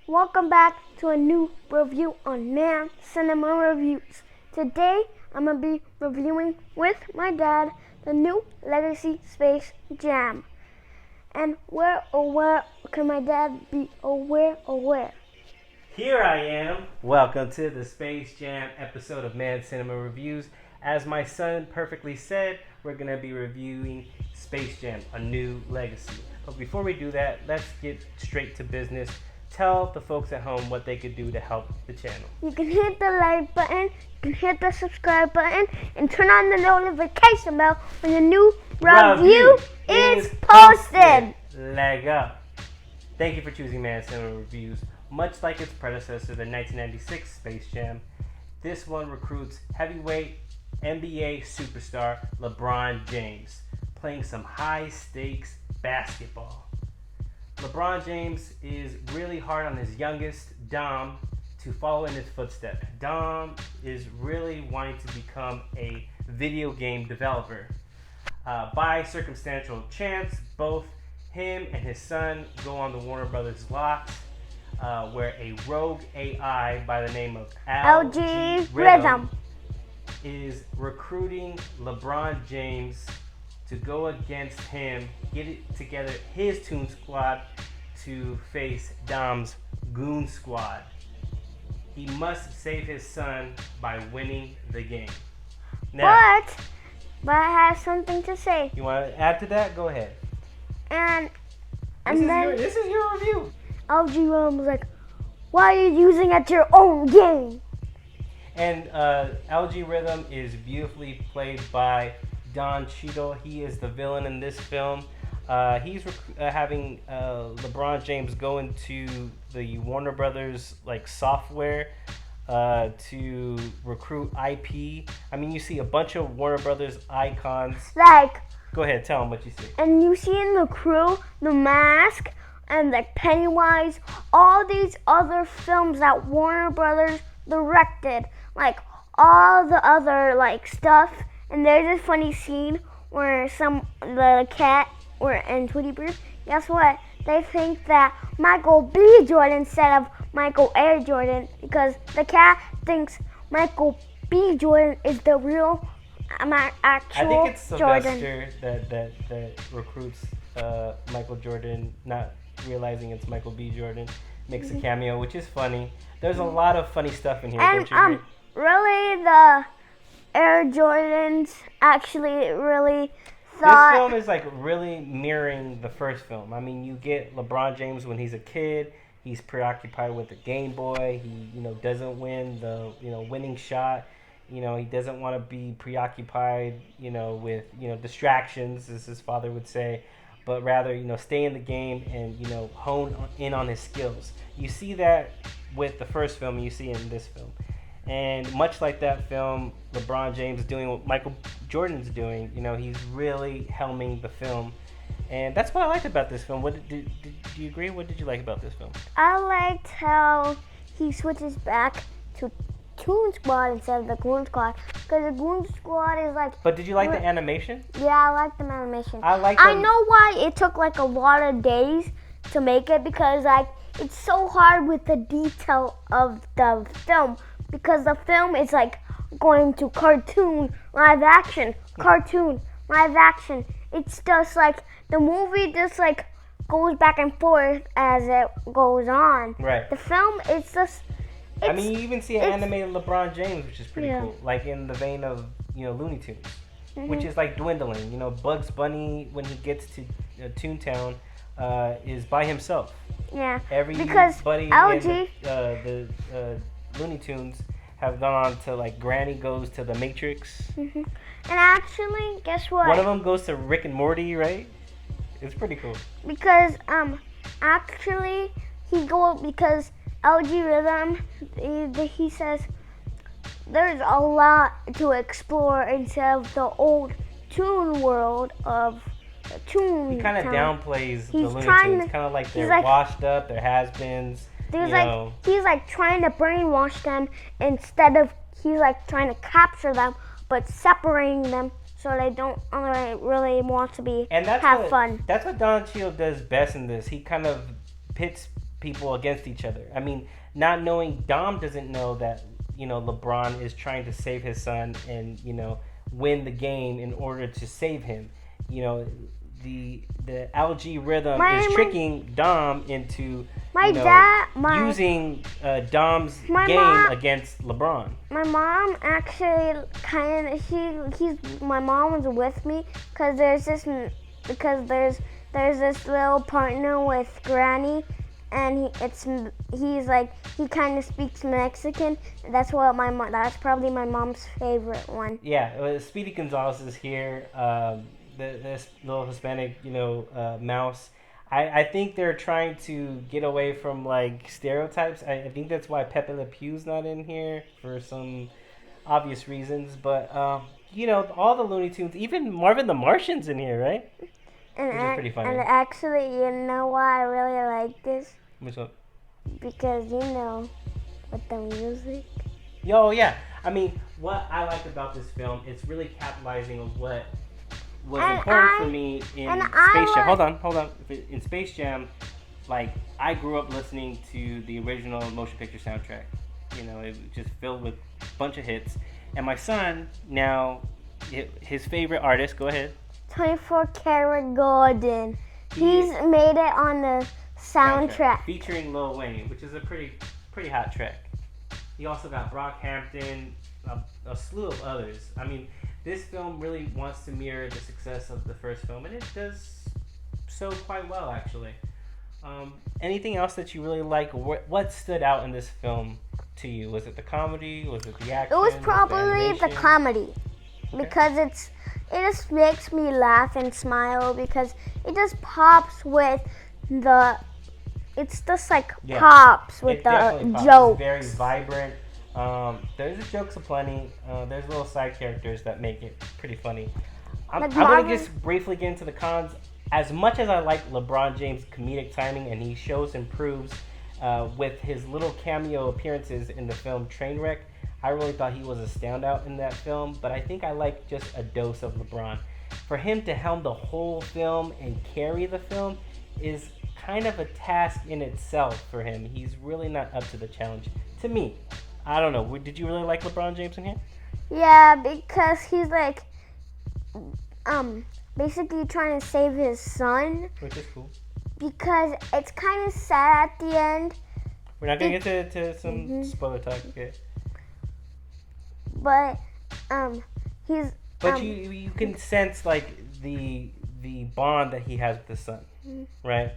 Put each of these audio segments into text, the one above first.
Welcome back to a new review on MANN Cinema Reviews. Today, I'm going to be reviewing with my dad the new Legacy Space Jam. And where can my dad be? Where? Here I am. Welcome to the Space Jam episode of MANN Cinema Reviews. As my son perfectly said, we're going to be reviewing Space Jam, A New Legacy. But before we do that, let's get straight to business. Tell the folks at home what they could do to help the channel. You can hit the like button, you can hit the subscribe button, and turn on the notification bell when the new review is posted. Leg up. Thank you for choosing MANN Cinema Reviews. Much like its predecessor, the 1996 Space Jam, this one recruits heavyweight NBA superstar LeBron James, playing some high-stakes basketball. LeBron James is really hard on his youngest, Dom, to follow in his footsteps. Dom is really wanting to become a video game developer. By circumstantial chance, both him and his son go on the Warner Brothers lot, where a rogue AI by the name of LG Rhythm is recruiting LeBron James to go against him, get it together his Toon Squad to face Dom's Goon Squad. He must save his son by winning the game. Now, but I have something to say. You want to add to that? Go ahead. This is your review. LG Rhythm was like, why are you using at your own game? And LG Rhythm is beautifully played by Cheadle. He is the villain in this film. He's having LeBron James go into the Warner Brothers software to recruit IP. I mean, you see a bunch of Warner Brothers icons. Go ahead, tell them what you see. And you see in the crew, The Mask, and Pennywise, all these other films that Warner Brothers directed, all the other stuff. And there's this funny scene where the cat and Tweety Bird, guess what? They think that Michael B. Jordan instead of Michael A. Jordan, because the cat thinks Michael B. Jordan is the real actual Jordan. I think it's Sylvester that recruits Michael Jordan, not realizing it's Michael B. Jordan, makes a cameo, which is funny. There's a lot of funny stuff in here, don't you agree? Really, the Air Jordans actually really thought... This film is really mirroring the first film. I mean, you get LeBron James when he's a kid. He's preoccupied with the Game Boy. He, doesn't win the, winning shot. He doesn't want to be preoccupied, with, distractions, as his father would say, but rather, stay in the game and, hone in on his skills. You see that with the first film, and you see it in this film. And much like that film, LeBron James doing what Michael Jordan's doing, he's really helming the film. And that's what I liked about this film. Do you agree? What did you like about this film? I liked how he switches back to Toon Squad instead of the Goon Squad. Because the Goon Squad is But did you like the animation? Yeah, I liked the animation. I know why it took a lot of days to make it, because it's so hard with the detail of the film. Because the film is going to cartoon, live action. It's just the movie just goes back and forth as it goes on. Right. The film, it's just... I mean, you even see an animated LeBron James, which is pretty cool. In the vein of, Looney Tunes, which is dwindling. Bugs Bunny, when he gets to Toontown, is by himself. Yeah. Because LG... the Looney Tunes have gone on to Granny goes to the Matrix. Mm-hmm. And actually, guess what? One of them goes to Rick and Morty, right? It's pretty cool. Because actually because LG Rhythm, he says there's a lot to explore instead of the old Toon world of Toon. He kind of downplays the Looney Tunes, kind of they're washed up, they're has-beens. He's trying to brainwash them instead of he's trying to capture them, but separating them so they don't really want to have fun. That's what Cheadle does best in this. He kind of pits people against each other. I mean, not knowing, Dom doesn't know that, LeBron is trying to save his son and, win the game in order to save him. The algae rhythm is tricking Dom into using Dom's game against LeBron. My mom actually my mom was with me because there's this little partner with Granny, and he kind of speaks Mexican. That's probably my mom's favorite one. Yeah, Speedy Gonzalez is here. This little Hispanic, mouse. I think they're trying to get away from stereotypes. I think that's why Pepe Le Pew's not in here for some obvious reasons. But all the Looney Tunes, even Marvin the Martian's in here, right? Which is pretty funny. And actually, you know why I really like this? Which one? Because with the music. Yeah. I mean, what I like about this film, it's really capitalizing on what was important for me in Space Jam. Hold on. In Space Jam, I grew up listening to the original motion picture soundtrack. It was just filled with a bunch of hits. And my son, now, his favorite artist, go ahead. 24 Karat Golden. He's made it on the soundtrack. Featuring Lil Wayne, which is a pretty hot track. He also got Brockhampton, a slew of others. I mean, this film really wants to mirror the success of the first film, and it does so quite well, actually. Anything else that you really like? What stood out in this film to you? Was it the comedy? Was it the action? It was probably the comedy, because it just makes me laugh and smile, because it just pops with pops with the jokes. It's very vibrant. There's jokes aplenty. There's little side characters that make it pretty funny. I'm going to just briefly get into the cons. As much as I like LeBron James' comedic timing, and he shows and proves with his little cameo appearances in the film Trainwreck, I really thought he was a standout in that film. But I think I like just a dose of LeBron. For him to helm the whole film and carry the film is kind of a task in itself for him. He's really not up to the challenge, to me. I don't know. Did you really like LeBron James in here? Yeah, because he's basically trying to save his son. Which is cool. Because it's kind of sad at the end. We're not going to get to some spoiler talk. Okay. But he's. But you can sense the bond that he has with his son, right?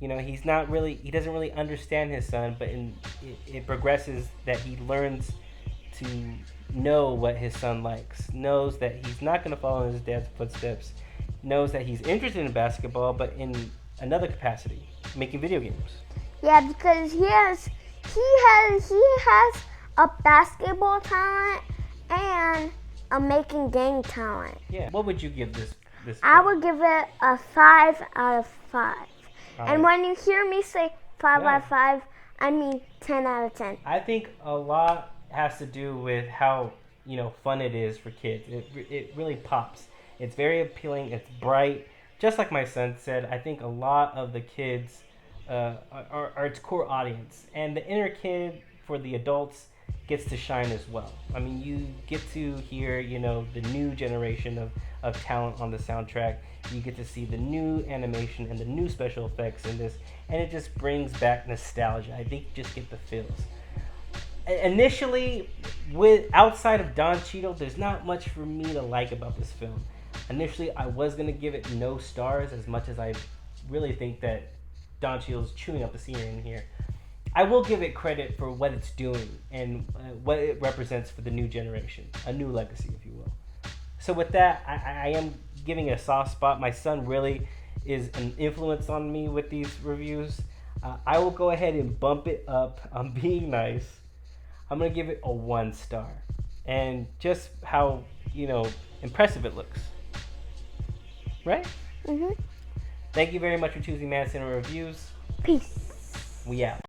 He doesn't really understand his son, but it progresses that he learns to know what his son likes, knows that he's not going to follow in his dad's footsteps, knows that he's interested in basketball, but in another capacity, making video games. Yeah, because he has a basketball talent and a making game talent. Yeah. What would you give this? I would give it a 5 out of 5. And when you hear me say 5 out of 5, I mean 10 out of 10. I think a lot has to do with how fun it is for kids. It really pops. It's very appealing. It's bright. Just like my son said, I think a lot of the kids are its core audience, and the inner kid for the adults gets to shine as well. I mean, you get to hear the new generation of talent on the soundtrack. You get to see the new animation and the new special effects in this, and it just brings back nostalgia. I think you just get the feels. Initially, outside of Don Cheadle, there's not much for me to like about this film. Initially, I was going to give it no stars, as much as I really think that Don Cheadle's chewing up the scenery in here. I will give it credit for what it's doing and what it represents for the new generation, a new legacy, if you will. So with that, I am giving it a soft spot. My son really is an influence on me with these reviews. I will go ahead and bump it up. I'm being nice. I'm going to give it a 1 star. And just how, impressive it looks. Right? Mm-hmm. Thank you very much for choosing MANN Cinema Reviews. Peace. We out.